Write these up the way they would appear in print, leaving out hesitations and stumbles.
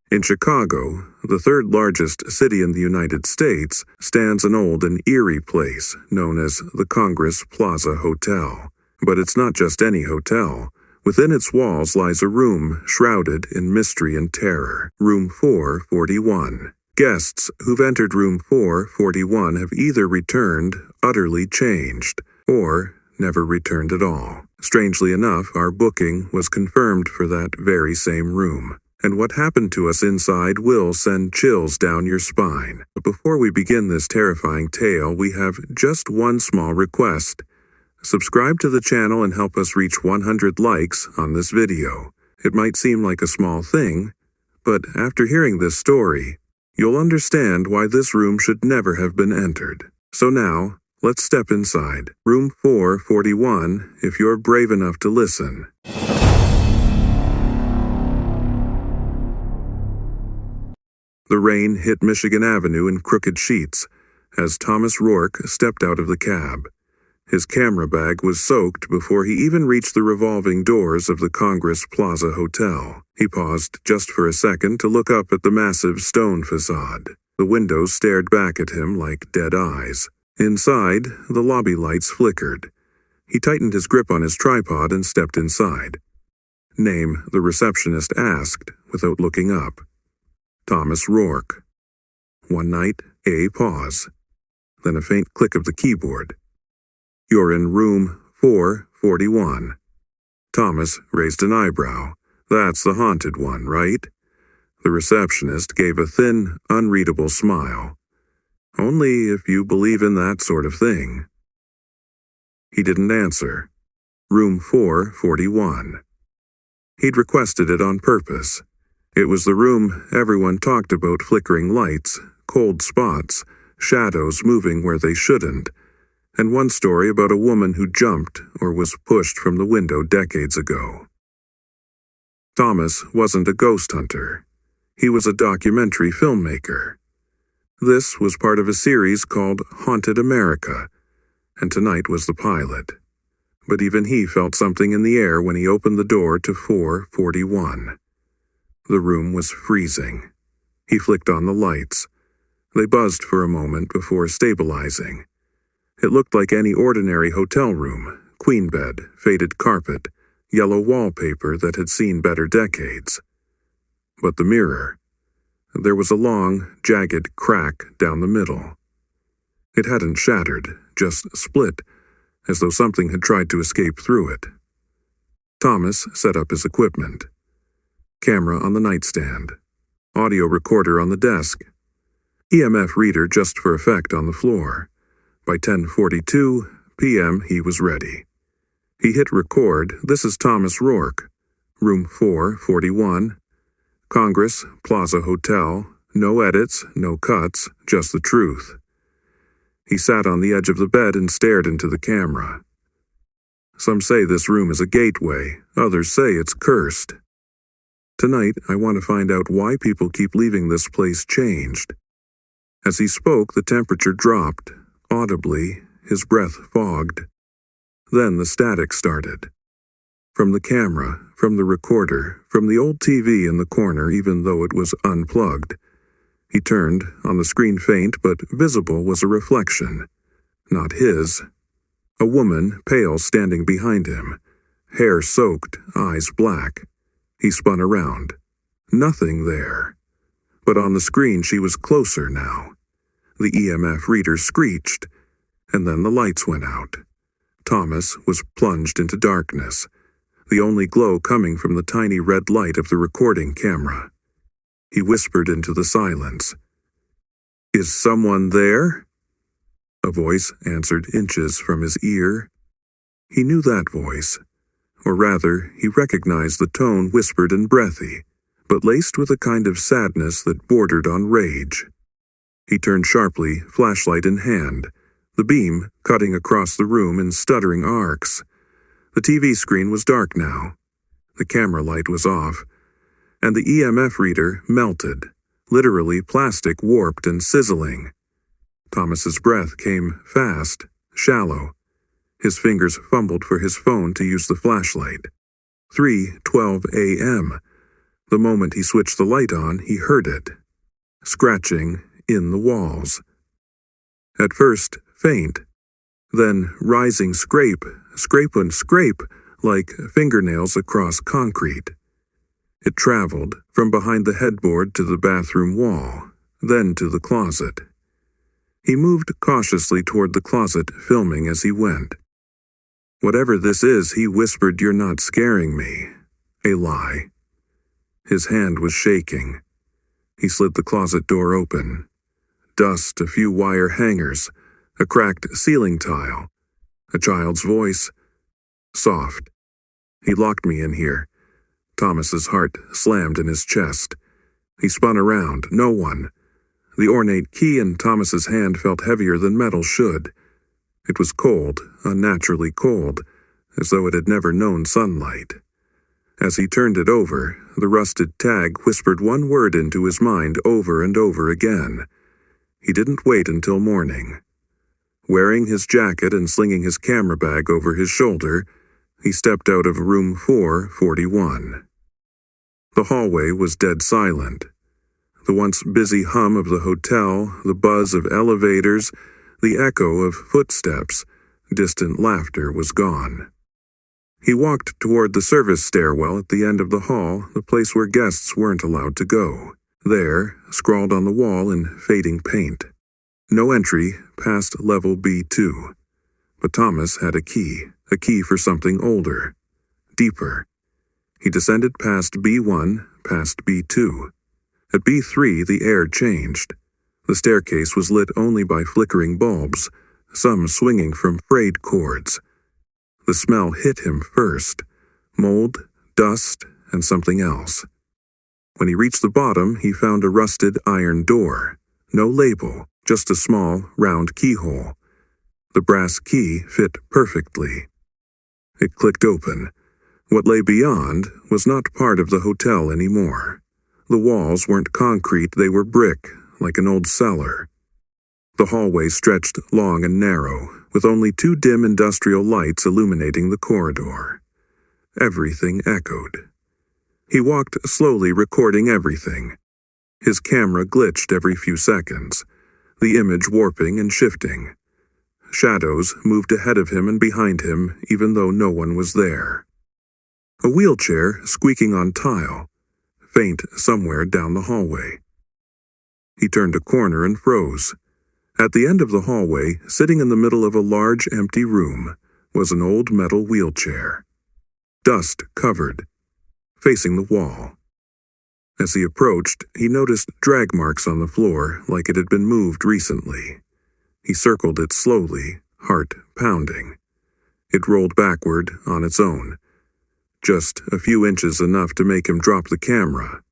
In Chicago, the third largest city in the United States, stands an old and eerie place known as the Congress Plaza Hotel. But it's not just any hotel. Within its walls lies a room shrouded in mystery and terror, Room 441. Guests who've entered Room 441 have either returned, utterly changed, or never returned at all. Strangely enough, our booking was confirmed for that very same room. And what happened to us inside will send chills down your spine. But before we begin this terrifying tale, we have just one small request. Subscribe to the channel and help us reach 100 likes on this video. It might seem like a small thing, but after hearing this story, you'll understand why this room should never have been entered. So now, let's step inside Room 441 if you're brave enough to listen. The rain hit Michigan Avenue in crooked sheets as Thomas Rourke stepped out of the cab. His camera bag was soaked before he even reached the revolving doors of the Congress Plaza Hotel. He paused just for a second to look up at the massive stone facade. The windows stared back at him like dead eyes. Inside, the lobby lights flickered. He tightened his grip on his tripod and stepped inside. Name, the receptionist asked, without looking up. Thomas Rourke. One night, a pause. Then a faint click of the keyboard. You're in room 441. Thomas raised an eyebrow. That's the haunted one, right? The receptionist gave a thin, unreadable smile. Only if you believe in that sort of thing. He didn't answer. Room 441. He'd requested it on purpose. It was the room everyone talked about: flickering lights, cold spots, shadows moving where they shouldn't, and one story about a woman who jumped or was pushed from the window decades ago. Thomas wasn't a ghost hunter. He was a documentary filmmaker. This was part of a series called Haunted America, and tonight was the pilot. But even he felt something in the air when he opened the door to 441. The room was freezing. He flicked on the lights. They buzzed for a moment before stabilizing. It looked like any ordinary hotel room: queen bed, faded carpet, yellow wallpaper that had seen better decades. But the mirror. There was a long, jagged crack down the middle. It hadn't shattered, just split, as though something had tried to escape through it. Thomas set up his equipment. Camera on the nightstand. Audio recorder on the desk. EMF reader just for effect on the floor. By 10:42 p.m. he was ready. He hit record. This is Thomas Rourke. Room 441. Congress Plaza Hotel. No edits, no cuts, just the truth. He sat on the edge of the bed and stared into the camera. Some say this room is a gateway. Others say it's cursed. Tonight, I want to find out why people keep leaving this place changed. As he spoke, the temperature dropped. Audibly, his breath fogged. Then the static started. From the camera, from the recorder, from the old TV in the corner, even though it was unplugged. He turned. On the screen, faint but visible, was a reflection. Not his. A woman, pale, standing behind him. Hair soaked, eyes black. He spun around. Nothing there. But on the screen she was closer now. The EMF reader screeched, and then the lights went out. Thomas was plunged into darkness, the only glow coming from the tiny red light of the recording camera. He whispered into the silence. "Is someone there?" A voice answered inches from his ear. He knew that voice. Or rather, he recognized the tone, whispered and breathy, but laced with a kind of sadness that bordered on rage. He turned sharply, flashlight in hand, the beam cutting across the room in stuttering arcs. The TV screen was dark now. The camera light was off, and the EMF reader melted, literally plastic warped and sizzling. Thomas's breath came fast, shallow. His fingers fumbled for his phone to use the flashlight. 3:12 a.m. The moment he switched the light on, he heard it, scratching in the walls. At first, faint, then rising scrape and scrape like fingernails across concrete. It traveled from behind the headboard to the bathroom wall, then to the closet. He moved cautiously toward the closet, filming as he went. "Whatever this is," he whispered, "you're not scaring me." A lie. His hand was shaking. He slid the closet door open. Dust, a few wire hangers, a cracked ceiling tile, a child's voice. Soft. "He locked me in here." Thomas's heart slammed in his chest. He spun around. No one. The ornate key in Thomas's hand felt heavier than metal should. It was cold, unnaturally cold, as though it had never known sunlight. As he turned it over, the rusted tag whispered one word into his mind over and over again. He didn't wait until morning. Wearing his jacket and slinging his camera bag over his shoulder, he stepped out of room 441. The hallway was dead silent. The once busy hum of the hotel, the buzz of elevators, the echo of footsteps, distant laughter was gone. He walked toward the service stairwell at the end of the hall, the place where guests weren't allowed to go. There, scrawled on the wall in fading paint, "No entry past level B2. But Thomas had a key for something older, deeper. He descended past B1, past B2. At B3, the air changed. The staircase was lit only by flickering bulbs, some swinging from frayed cords. The smell hit him first, mold, dust, and something else. When he reached the bottom, he found a rusted iron door. No label, just a small, round keyhole. The brass key fit perfectly. It clicked open. What lay beyond was not part of the hotel anymore. The walls weren't concrete, they were brick, like an old cellar. The hallway stretched long and narrow, with only two dim industrial lights illuminating the corridor. Everything echoed. He walked slowly, recording everything. His camera glitched every few seconds, the image warping and shifting. Shadows moved ahead of him and behind him, even though no one was there. A wheelchair squeaking on tile, faint somewhere down the hallway. He turned a corner and froze. At the end of the hallway, sitting in the middle of a large empty room, was an old metal wheelchair. Dust covered, facing the wall. As he approached, he noticed drag marks on the floor like it had been moved recently. He circled it slowly, heart pounding. It rolled backward on its own. Just a few inches enough to make him drop the camera.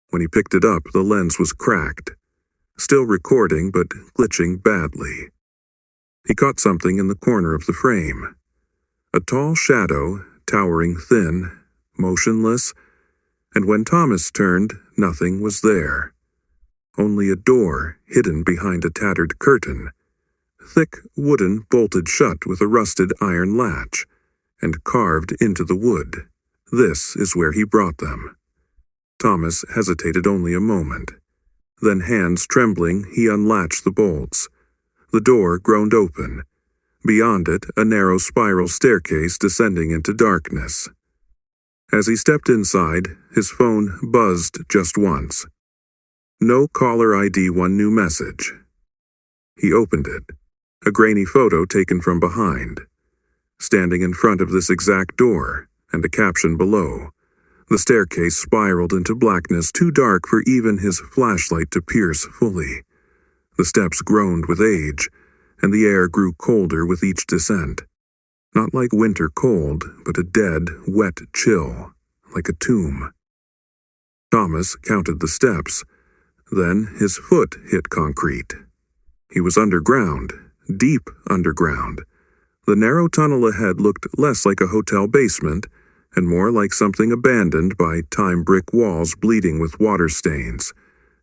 When he picked it up, the lens was cracked. Still recording, but glitching badly. He caught something in the corner of the frame. A tall shadow, towering thin, motionless, and when Thomas turned, nothing was there. Only a door hidden behind a tattered curtain. Thick wooden bolted shut with a rusted iron latch, and carved into the wood. This is where he brought them. Thomas hesitated only a moment. Then, hands trembling, he unlatched the bolts. The door groaned open. Beyond it, a narrow spiral staircase descending into darkness. As he stepped inside, his phone buzzed just once. No caller ID, one new message. He opened it. A grainy photo taken from behind. Standing in front of this exact door, and a caption below. The staircase spiraled into blackness too dark for even his flashlight to pierce fully. The steps groaned with age, and the air grew colder with each descent. Not like winter cold, but a dead, wet chill, like a tomb. Thomas counted the steps. Then his foot hit concrete. He was underground, deep underground. The narrow tunnel ahead looked less like a hotel basement and more like something abandoned by time brick walls bleeding with water stains,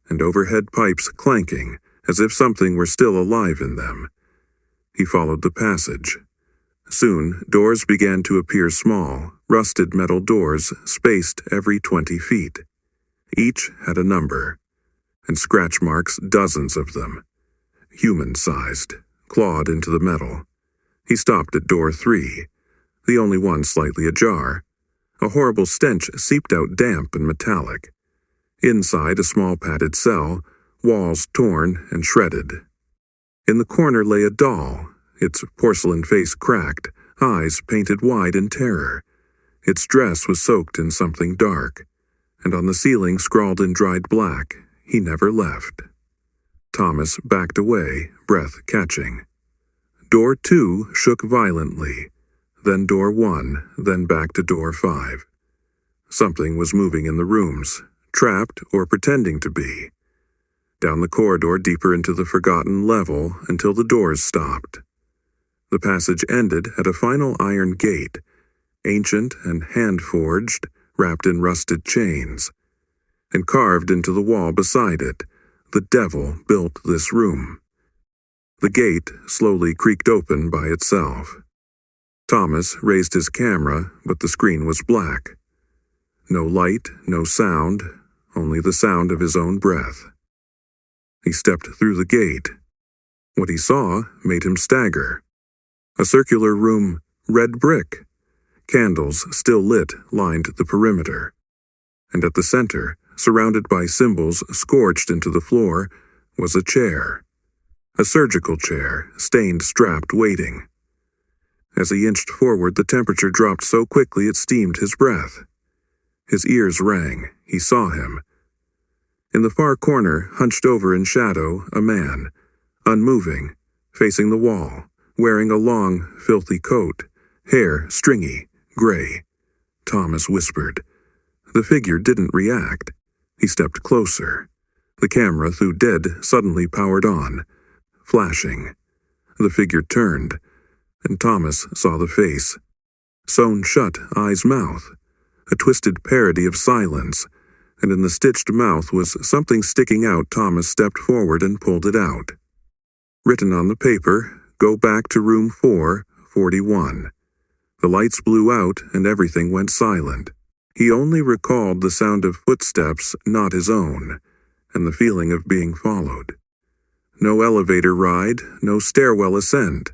and overhead pipes clanking as if something were still alive in them. He followed the passage. Soon, doors began to appear small, rusted metal doors spaced every 20 feet. Each had a number, and scratch marks, dozens of them, human-sized, clawed into the metal. He stopped at door 3, the only one slightly ajar. A horrible stench seeped out, damp and metallic. Inside, a small padded cell, walls torn and shredded. In the corner lay a doll, its porcelain face cracked, eyes painted wide in terror. Its dress was soaked in something dark, and on the ceiling, scrawled in dried black, "He never left." Thomas backed away, breath catching. Door 2 shook violently, then door 1, then back to door 5. Something was moving in the rooms, trapped or pretending to be. Down the corridor, deeper into the forgotten level, until the doors stopped. The passage ended at a final iron gate, ancient and hand-forged, wrapped in rusted chains. And carved into the wall beside it, "The devil built this room." The gate slowly creaked open by itself. Thomas raised his camera, but the screen was black. No light, no sound, only the sound of his own breath. He stepped through the gate. What he saw made him stagger. A circular room, red brick. Candles, still lit, lined the perimeter. And at the center, surrounded by symbols scorched into the floor, was a chair. A surgical chair, stained, strapped, waiting. As he inched forward, the temperature dropped so quickly it steamed his breath. His ears rang. He saw him. In the far corner, hunched over in shadow, a man, unmoving, facing the wall, wearing a long, filthy coat, hair stringy, gray. Thomas whispered. The figure didn't react. He stepped closer. The camera, though dead, suddenly powered on, flashing. The figure turned, and Thomas saw the face. Sewn shut, eyes, mouth. A twisted parody of silence, and in the stitched mouth was something sticking out. Thomas stepped forward and pulled it out. Written on the paper, "Go back to room 441. The lights blew out and everything went silent. He only recalled the sound of footsteps not his own, and the feeling of being followed. No elevator ride, no stairwell ascent.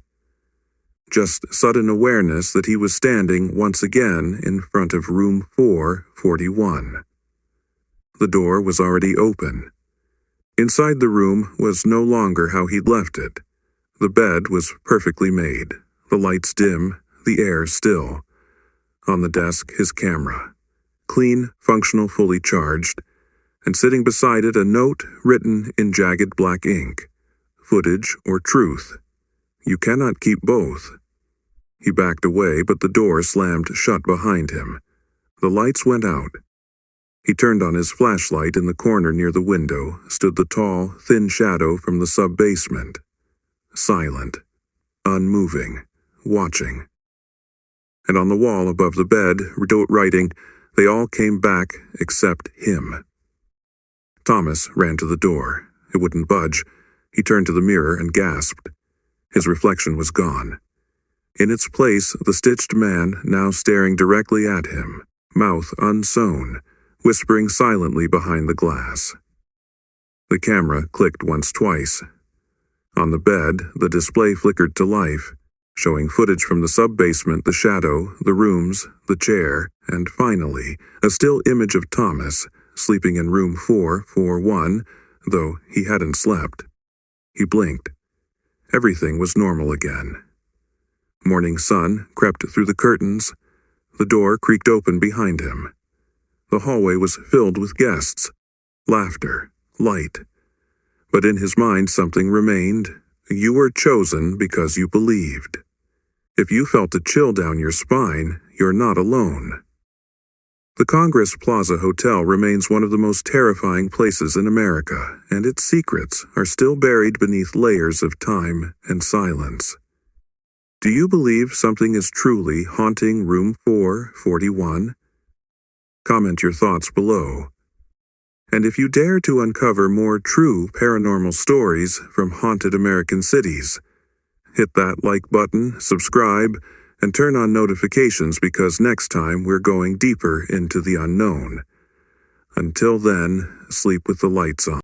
Just sudden awareness that he was standing once again in front of room 441. The door was already open. Inside the room was no longer how he'd left it. The bed was perfectly made, the lights dim, the air still. On the desk, his camera. Clean, functional, fully charged, and sitting beside it a note written in jagged black ink. Footage or truth. You cannot keep both. He backed away, but the door slammed shut behind him. The lights went out. He turned on his flashlight. In the corner near the window stood the tall, thin shadow from the sub-basement. Silent, unmoving, watching. And on the wall above the bed, writing, "They all came back except him." Thomas ran to the door. It wouldn't budge. He turned to the mirror and gasped. His reflection was gone. In its place, the stitched man now staring directly at him, mouth unsewn, whispering silently behind the glass. The camera clicked once, twice. On the bed, the display flickered to life, showing footage from the sub-basement, the shadow, the rooms, the chair, and finally, a still image of Thomas, sleeping in room 441, though he hadn't slept. He blinked. Everything was normal again. Morning sun crept through the curtains. The door creaked open behind him. The hallway was filled with guests, laughter, light. But in his mind something remained. You were chosen because you believed. If you felt a chill down your spine, you're not alone. The Congress Plaza Hotel remains one of the most terrifying places in America, and its secrets are still buried beneath layers of time and silence. Do you believe something is truly haunting room 441? Comment your thoughts below. And if you dare to uncover more true paranormal stories from haunted American cities, hit that like button, subscribe, and turn on notifications because next time we're going deeper into the unknown. Until then, sleep with the lights on.